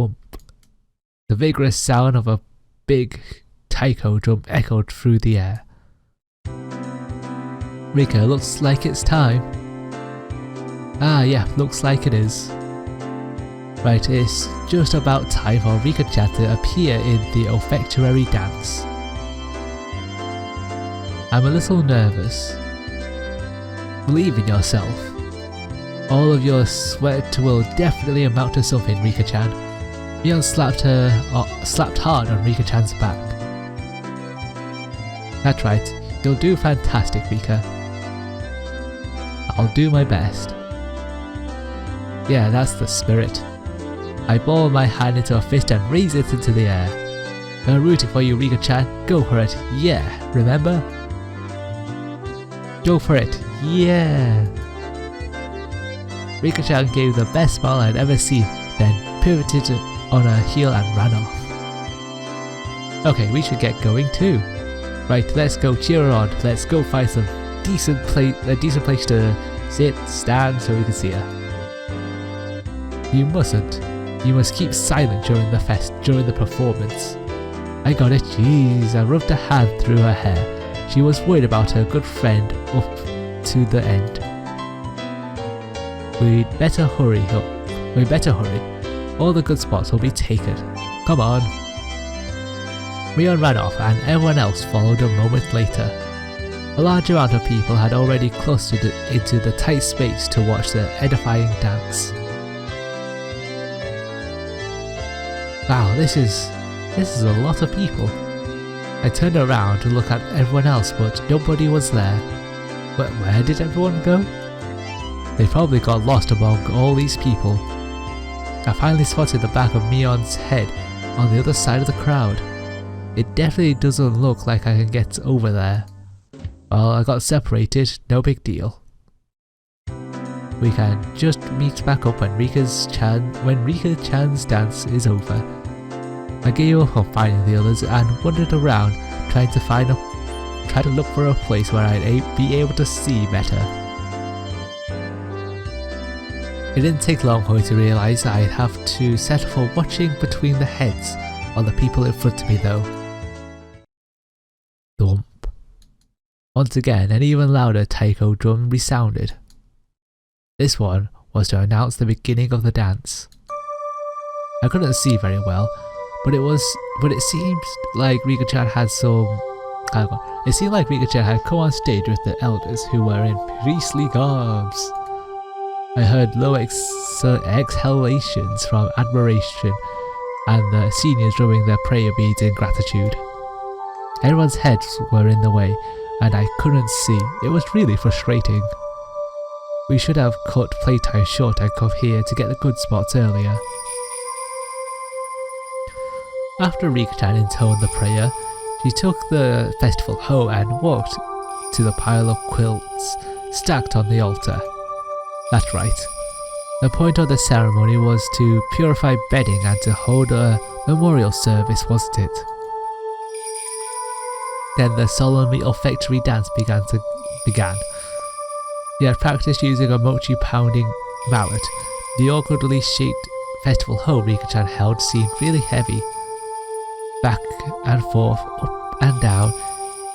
Thump. The vigorous sound of a big taiko drum echoed through the air. Rika, looks like it's time. Ah yeah, looks like it is. Right, it's just about time for Rika-chan to appear in the offertory dance. I'm a little nervous. Believe in yourself. All of your sweat will definitely amount to something, Rika-chan. Shion slapped hard on Rika-chan's back. That's right, you'll do fantastic, Rika. I'll do my best. Yeah, that's the spirit. I ball my hand into a fist and raise it into the air. I'm rooting for you, Rika-chan. Go for it. Yeah, remember? Go for it. Yeah. Rika-chan gave the best smile I'd ever seen, then pivoted on her heel and ran off. Okay, we should get going too. Right, let's go cheer her on. Let's go find some a decent place to sit, stand so we can see her. You mustn't. You must keep silent during the performance. I got it. Jeez, I rubbed a hand through her hair. She was worried about her good friend up to the end. We'd better hurry. All the good spots will be taken. Come on. Shion ran off and everyone else followed a moment later. A large amount of people had already clustered into the tight space to watch the edifying dance. Wow, this is a lot of people. I turned around to look at everyone else, but nobody was there. But where did everyone go? They probably got lost among all these people. I finally spotted the back of Mion's head on the other side of the crowd. It definitely doesn't look like I can get over there. Well, I got separated, no big deal. We can just meet back up when Rika-chan's dance is over. I gave up on finding the others and wandered around trying to look for a place where I'd be able to see better. It didn't take long for me to realise I'd have to settle for watching between the heads of the people in front of me though. Thump. Once again, an even louder taiko drum resounded. This one was to announce the beginning of the dance. I couldn't see very well, but it seemed like Rika-chan had come on stage with the elders who were in priestly garbs. I heard low exhalations from admiration and the seniors drumming their prayer beads in gratitude. Everyone's heads were in the way and I couldn't see. It was really frustrating. We should have cut playtime short and come here to get the good spots earlier. After Rika-chan intoned the prayer, she took the festival hoe and walked to the pile of quilts stacked on the altar. That's right. The point of the ceremony was to purify bedding and to hold a memorial service, wasn't it? Then the solemnly olfactory dance began. He had practiced using a mochi pounding mallet. The awkwardly shaped festival hoe Rika-chan held seemed really heavy. Back and forth, up and down,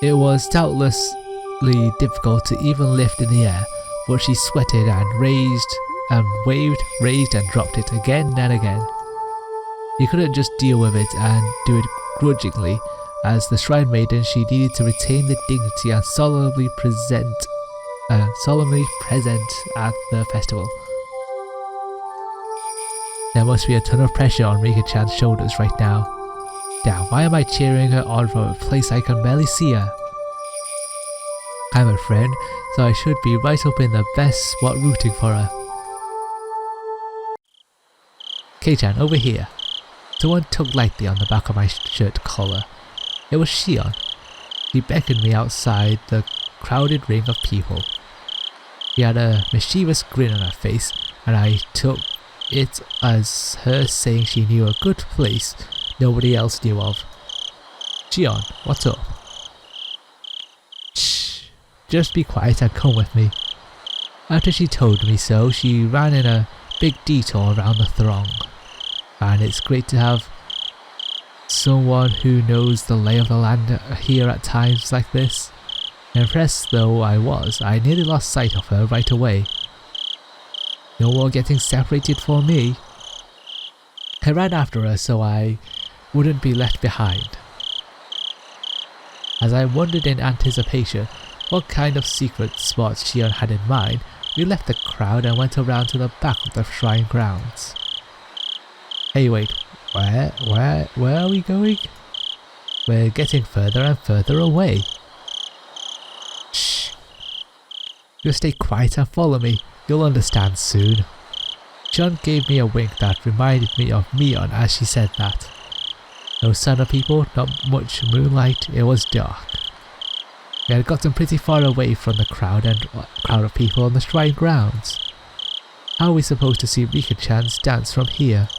it was doubtlessly difficult to even lift in the air, but she sweated and raised and dropped it again and again. He couldn't just deal with it and do it grudgingly. As the shrine maiden, she needed to retain the dignity and solemnly present at the festival. There must be a ton of pressure on Rika-chan's shoulders right now. Damn, why am I cheering her on from a place I can barely see her? I'm a friend, so I should be right up in the best spot rooting for her. K-chan, over here. Someone tugged lightly on the back of my shirt collar. It was Shion. He beckoned me outside the crowded ring of people. She had a mischievous grin on her face, and I took it as her saying she knew a good place nobody else knew of. Shion, what's up? Shh, just be quiet and come with me. After she told me so, she ran in a big detour around the throng. and it's great to have someone who knows the lay of the land here at times like this. Impressed though I was, I nearly lost sight of her right away. No more getting separated for me. I ran after her so I wouldn't be left behind. As I wondered in anticipation what kind of secret spot Shion had in mind, we left the crowd and went around to the back of the shrine grounds. Hey wait, where are we going? We're getting further and further away. Shh. Just stay quiet and follow me, you'll understand soon. Shion gave me a wink that reminded me of Mion as she said that. No sun or people, not much moonlight, it was dark. We had gotten pretty far away from the crowd of people on the shrine grounds. How are we supposed to see Rika-chan's dance from here?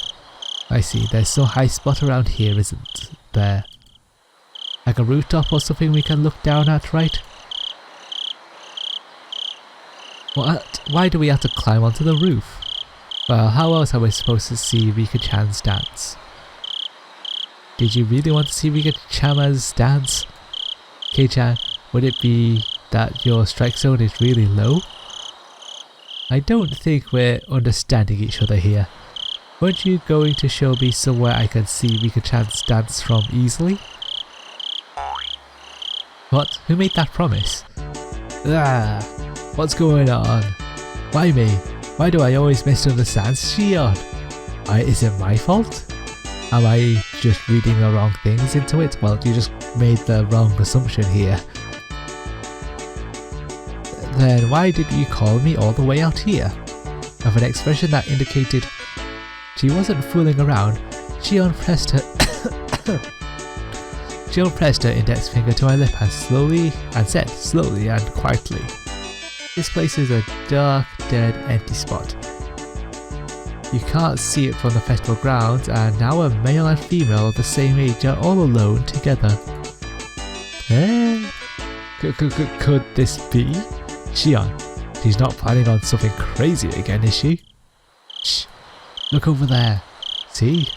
I see, there's no high spot around here, isn't there? Like a rooftop or something we can look down at, right? What? Why do we have to climb onto the roof? Well, how else are we supposed to see Rika-chan's dance? Did you really want to see Rika-chan's dance? K-chan, would it be that your strike zone is really low? I don't think we're understanding each other here. Weren't you going to show me somewhere I can see Rika-chan's dance from easily? What? Who made that promise? Ah, what's going on? Why me? Why do I always misunderstand Shion? Is it my fault? Am I just reading the wrong things into it? Well, you just made the wrong assumption here. Then why did you call me all the way out here? With an expression that indicated she wasn't fooling around, Shion pressed her index finger to my lip and said slowly and quietly, "This place is a dark, dead, empty spot. You can't see it from the festival grounds, and now a male and female of the same age are all alone together." Eh? Could this be? Shion, she's not planning on something crazy again, is she? Shh, look over there. See?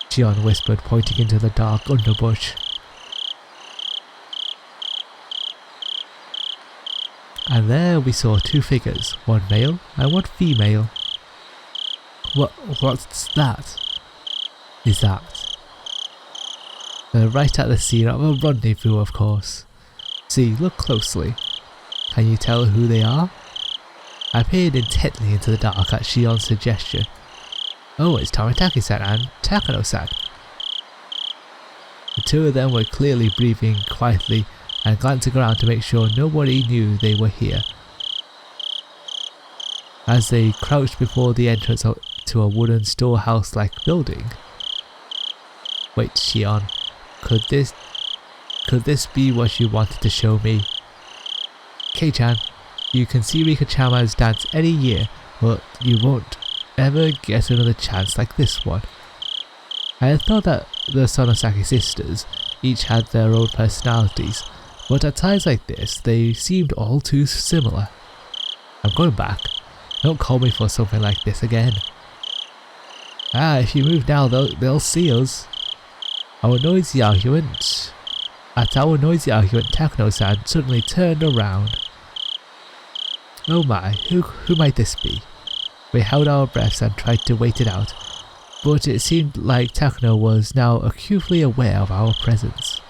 Shion whispered, pointing into the dark underbrush. And there we saw two figures, one male and one female. What's that? Is that? They're right at the scene of a rendezvous, of course. See, look closely. Can you tell who they are? I peered intently into the dark at Shion's suggestion. Oh, it's Tomitaki-san and Takano-san. The two of them were clearly breathing quietly and glancing around to make sure nobody knew they were here. As they crouched before the entrance to a wooden storehouse-like building. Wait, Shion, could this be what you wanted to show me? K-chan, you can see Rika-chan's dance any year, but you won't ever get another chance like this one. I had thought that the Sonosaki sisters each had their own personalities, but at times like this, they seemed all too similar. I'm going back. Don't call me for something like this again. If you move now, they'll see us. At our noisy argument, Takano-san suddenly turned around. Oh my, who might this be? We held our breaths and tried to wait it out, but it seemed like Takano was now acutely aware of our presence.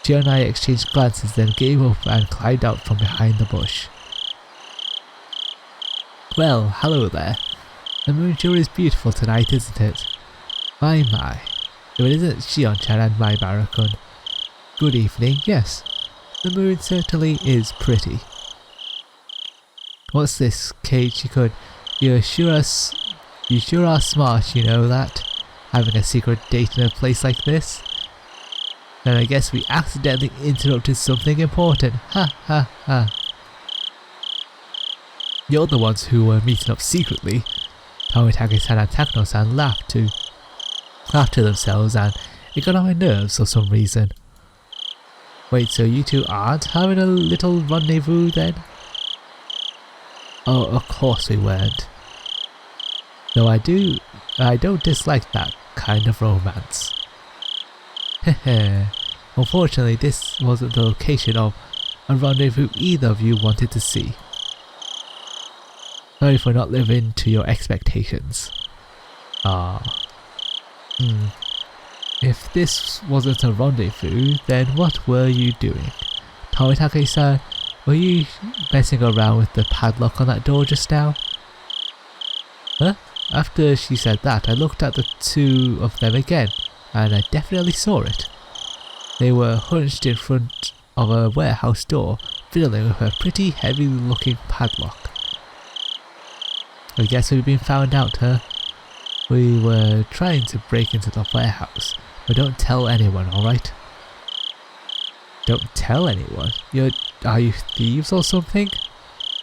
She and I exchanged glances, then gave up and climbed out from behind the bush. Well, hello there. The moon sure is beautiful tonight, isn't it? My. If it isn't Shion-chan and my Barakun. Good evening, yes. The moon certainly is pretty. What's this, Keiichi-kun? You sure are smart, you know that? Having a secret date in a place like this? Then I guess we accidentally interrupted something important. Ha ha ha. You're the ones who were meeting up secretly. Tomitaki-san and Takano-san laughed to themselves, and it got on my nerves for some reason. Wait, so you two aren't having a little rendezvous then? Oh, of course we weren't. Though I do I don't dislike that kind of romance. Heh. Unfortunately, this wasn't the location of a rendezvous either of you wanted to see. Sorry for not living to your expectations. If this wasn't a rendezvous, then what were you doing? Tomitake-san, were you messing around with the padlock on that door just now? Huh? After she said that, I looked at the two of them again, and I definitely saw it. They were hunched in front of a warehouse door, fiddling with a pretty heavy looking padlock. I guess we've been found out, huh? We were trying to break into the warehouse, but don't tell anyone, alright? Don't tell anyone? Are you thieves or something?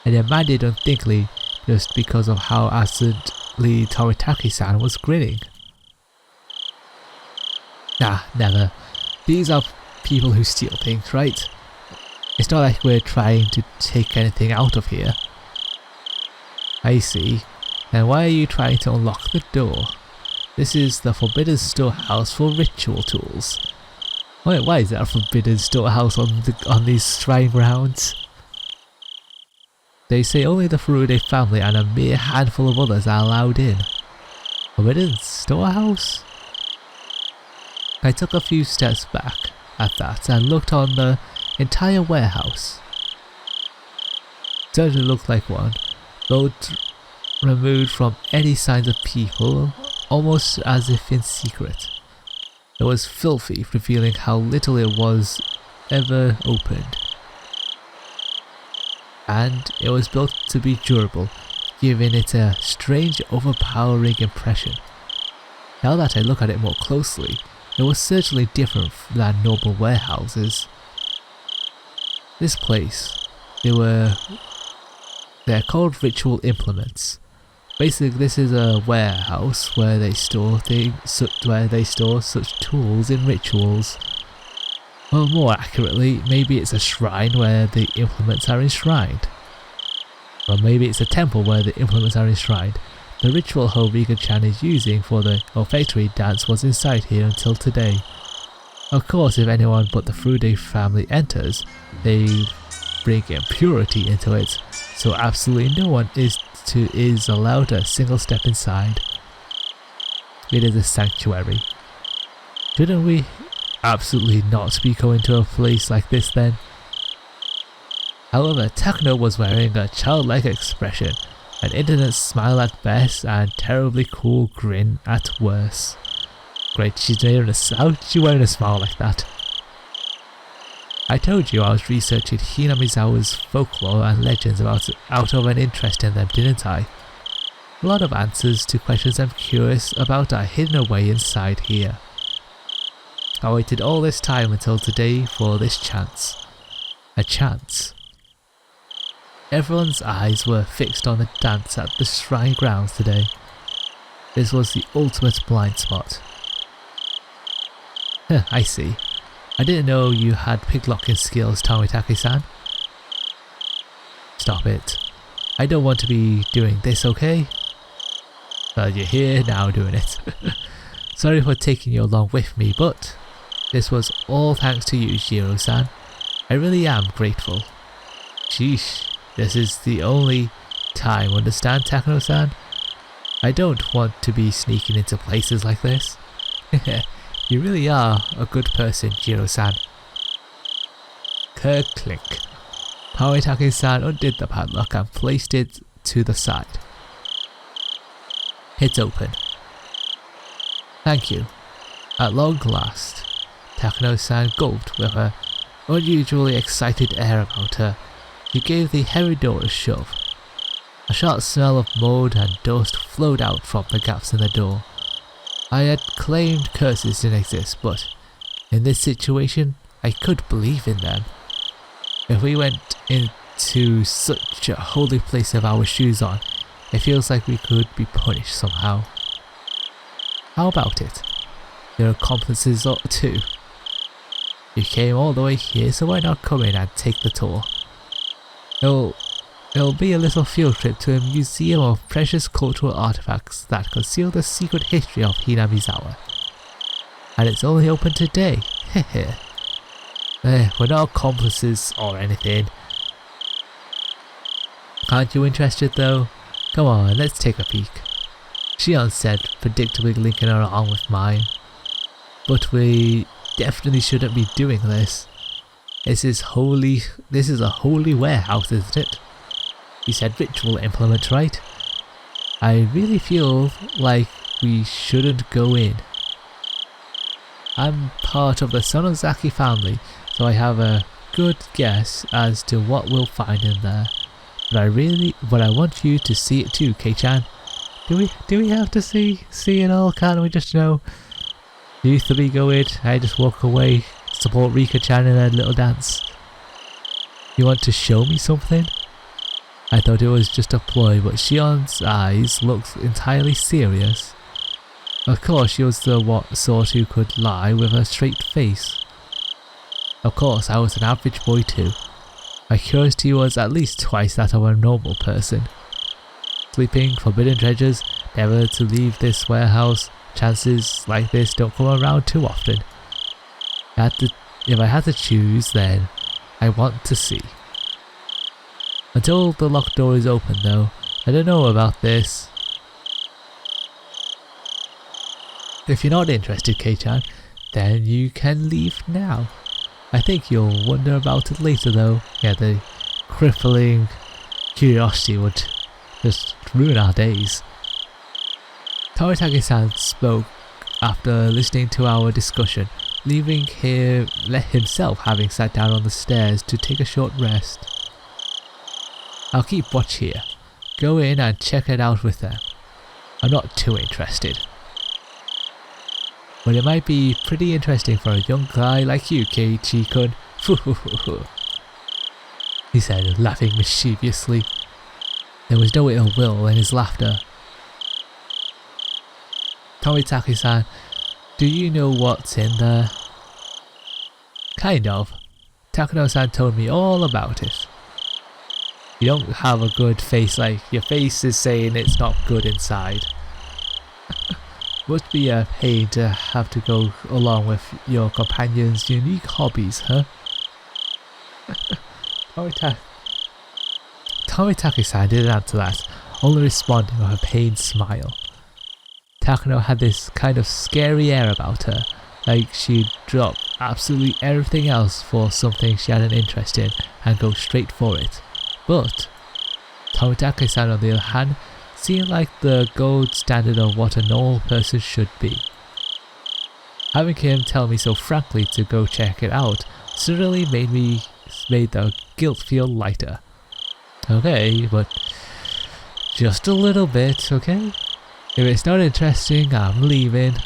I demanded unthinkingly, just because of how absently Tomitake-san was grinning. Nah, never. These are people who steal things, right? It's not like we're trying to take anything out of here. I see. Then why are you trying to unlock the door? This is the forbidden storehouse for ritual tools. Why is there a forbidden storehouse on these shrine grounds? They say only the Furude family and a mere handful of others are allowed in. Forbidden storehouse? I took a few steps back at that and looked on the entire warehouse. Certainly looked like one, though removed from any signs of people, almost as if in secret. It was filthy, revealing how little it was ever opened. And it was built to be durable, giving it a strange, overpowering impression. Now that I look at it more closely, it was certainly different than normal warehouses. This place, they're called ritual implements. Basically, this is a warehouse where they store such tools in rituals. Or more accurately, maybe it's a shrine where the implements are enshrined. Or maybe it's a temple where the implements are enshrined. The ritual hole Rika-chan is using for the olfactory dance was inside here until today. Of course, if anyone but the Furude family enters, they bring impurity into it, so absolutely no one is allowed a single step inside. It is a sanctuary. Shouldn't we absolutely not be going to a place like this then? However, Takano was wearing a childlike expression, an innocent smile at best and terribly cool grin at worst. Great, she's wearing a smile like that. I told you I was researching Hinamizawa's folklore and legends out of an interest in them, didn't I? A lot of answers to questions I'm curious about are hidden away inside here. I waited all this time until today for this chance. A chance. Everyone's eyes were fixed on the dance at the shrine grounds today. This was the ultimate blind spot. I see. I didn't know you had picklocking skills, Tomitake-san. Stop it. I don't want to be doing this, okay? Well, you're here now doing it. Sorry for taking you along with me, but this was all thanks to you, Jiro-san. I really am grateful. Sheesh, this is the only time, understand, Takano-san? I don't want to be sneaking into places like this. You really are a good person, Jiro-san. Clink. Tomitake-san undid the padlock and placed it to the side. It's open. Thank you. At long last, Takano-san gulped with an unusually excited air about her. She gave the heavy door a shove. A sharp smell of mold and dust flowed out from the gaps in the door. I had claimed curses didn't exist, but in this situation, I could believe in them. If we went into such a holy place with our shoes on, it feels like we could be punished somehow. How about it? Your accomplices too. You came all the way here, so why not come in and take the tour? It'll be a little field trip to a museum of precious cultural artifacts that conceal the secret history of Hinamizawa. And it's only open today. Hehe. We're not accomplices or anything. Aren't you interested though? Come on, let's take a peek. Shion said, predictably linking her arm with mine. But we definitely shouldn't be doing this. This is a holy warehouse, isn't it? You said ritual implement, right? I really feel like we shouldn't go in. I'm part of the Sonozaki family, so I have a good guess as to what we'll find in there. But I want you to see it too, Kei-chan. Do we have to see it all? Can't we just know? You three go in, I just walk away, support Rika-chan in her little dance. You want to show me something? I thought it was just a ploy, but Shion's eyes looked entirely serious. Of course, she was the sort who could lie with a straight face. Of course, I was an average boy too. My curiosity was at least twice that of a normal person. Sleeping, forbidden treasures, never to leave this warehouse. Chances like this don't come around too often. If I had to choose, then I want to see. Until the locked door is open though, I don't know about this. If you're not interested, Kei-chan, then you can leave now. I think you'll wonder about it later though. Yeah, the crippling curiosity would just ruin our days. Toritake-san spoke after listening to our discussion, leaving himself having sat down on the stairs to take a short rest. I'll keep watch here. Go in and check it out with them. I'm not too interested. But it might be pretty interesting for a young guy like you, Keiichi-kun. He said, laughing mischievously. There was no ill will in his laughter. Toritake-san, do you know what's in there? Kind of. Takano-san told me all about it. You don't have a good face, like your face is saying it's not good inside. Must be a pain to have to go along with your companion's unique hobbies, huh? Toritake-san didn't answer that, only responding with a pained smile. Takano had this kind of scary air about her, like she'd drop absolutely everything else for something she had an interest in and go straight for it. But Toritake-san on the other hand seemed like the gold standard of what a normal person should be. Having him tell me so frankly to go check it out certainly made the guilt feel lighter. Okay, but just a little bit, okay? If it's not interesting, I'm leaving.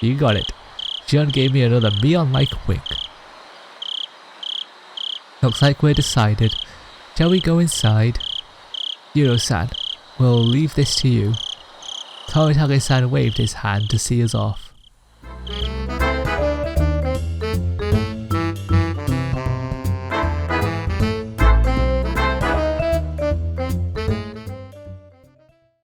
You got it. Shion gave me another Mion-like wink. Looks like we're decided. Shall we go inside? Yuro-san, we'll leave this to you. Toritake-san waved his hand to see us off.